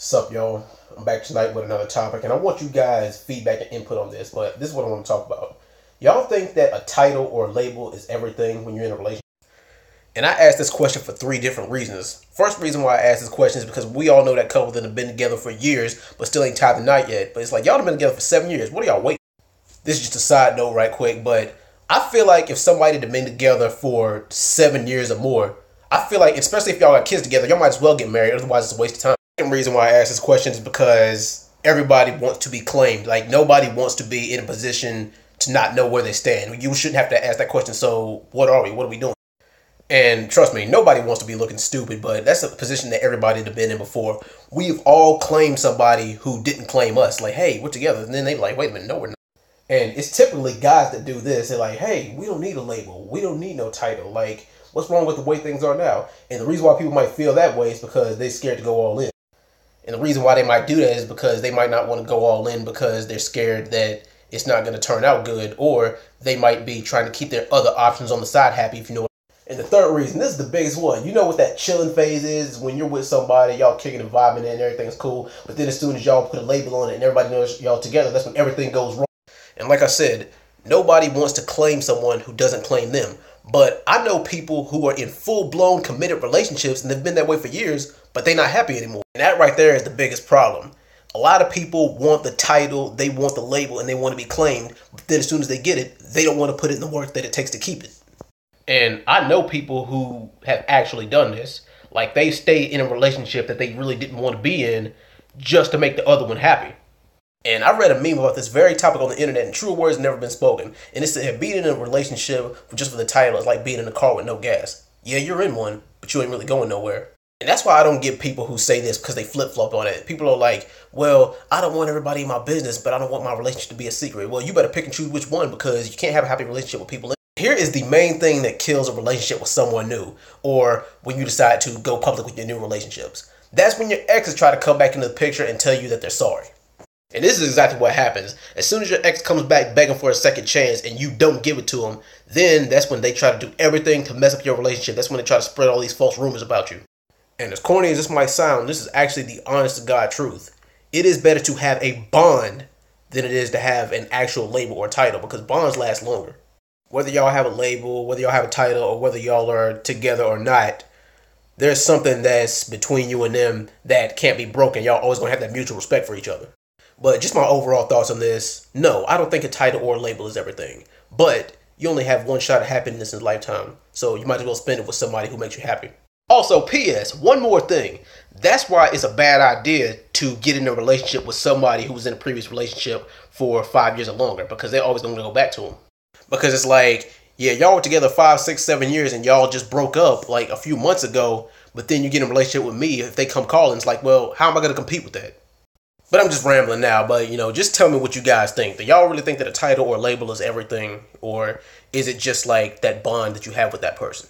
Sup, y'all? I'm back tonight with another topic, and I want you guys' feedback and input on this, but this is what I want to talk about. Y'all think that a title or label is everything when you're in a relationship? And I asked this question for three different reasons. First reason why I asked this question is because we all know that couple that have been together for years, but still ain't tied the knot yet. But it's like, y'all have been together for 7 years. What are y'all waiting? This is just a side note right quick, but I feel like if somebody had been together for 7 years or more, I feel like, especially if y'all got kids together, y'all might as well get married, otherwise it's a waste of time. The second reason why I asked this question is because everybody wants to be claimed. Like, nobody wants to be in a position to not know where they stand. You shouldn't have to ask that question, so what are we? What are we doing? And trust me, nobody wants to be looking stupid, but that's a position that everybody had been in before. We've all claimed somebody who didn't claim us. Like, hey, we're together. And then they like, wait a minute, no, we're not. And it's typically guys that do this. They're like, hey, we don't need a label. We don't need no title. Like, what's wrong with the way things are now? And the reason why people might feel that way is because they're scared to go all in. And the reason why they might do that is because they might not want to go all in because they're scared that it's not going to turn out good, or they might be trying to keep their other options on the side happy, if you know what. And the third reason, this is the biggest one. You know what that chilling phase is? When you're with somebody, y'all kicking and vibing and everything's cool. But then as soon as y'all put a label on it and everybody knows y'all together, that's when everything goes wrong. And like I said, nobody wants to claim someone who doesn't claim them. But I know people who are in full-blown committed relationships and they've been that way for years, but they're not happy anymore. And that right there is the biggest problem. A lot of people want the title, they want the label, and they want to be claimed. But then as soon as they get it, they don't want to put in the work that it takes to keep it. And I know people who have actually done this. Like, they stayed in a relationship that they really didn't want to be in just to make the other one happy. And I read a meme about this very topic on the internet, and true words never been spoken. And it said, being in a relationship just for the title is like being in a car with no gas. Yeah, you're in one, but you ain't really going nowhere. And that's why I don't get people who say this because they flip-flop on it. People are like, well, I don't want everybody in my business, but I don't want my relationship to be a secret. Well, you better pick and choose which one, because you can't have a happy relationship with people. Here is the main thing that kills a relationship with someone new, or when you decide to go public with your new relationships. That's when your exes try to come back into the picture and tell you that they're sorry. And this is exactly what happens. As soon as your ex comes back begging for a second chance and you don't give it to them, then that's when they try to do everything to mess up your relationship. That's when they try to spread all these false rumors about you. And as corny as this might sound, this is actually the honest to God truth. It is better to have a bond than it is to have an actual label or title, because bonds last longer. Whether y'all have a label, whether y'all have a title, or whether y'all are together or not, there's something that's between you and them that can't be broken. Y'all always gonna have that mutual respect for each other. But just my overall thoughts on this, no, I don't think a title or a label is everything. But you only have one shot at happiness in a lifetime, so you might as well spend it with somebody who makes you happy. Also, P.S., one more thing. That's why it's a bad idea to get in a relationship with somebody who was in a previous relationship for 5 years or longer, because they're always going to go back to them. Because it's like, yeah, y'all were together 5, 6, 7 years and y'all just broke up like a few months ago, but then you get in a relationship with me. If they come calling, it's like, well, how am I going to compete with that? But I'm just rambling now, but, just tell me what you guys think. Do y'all really think that a title or label is everything? Or is it just like that bond that you have with that person?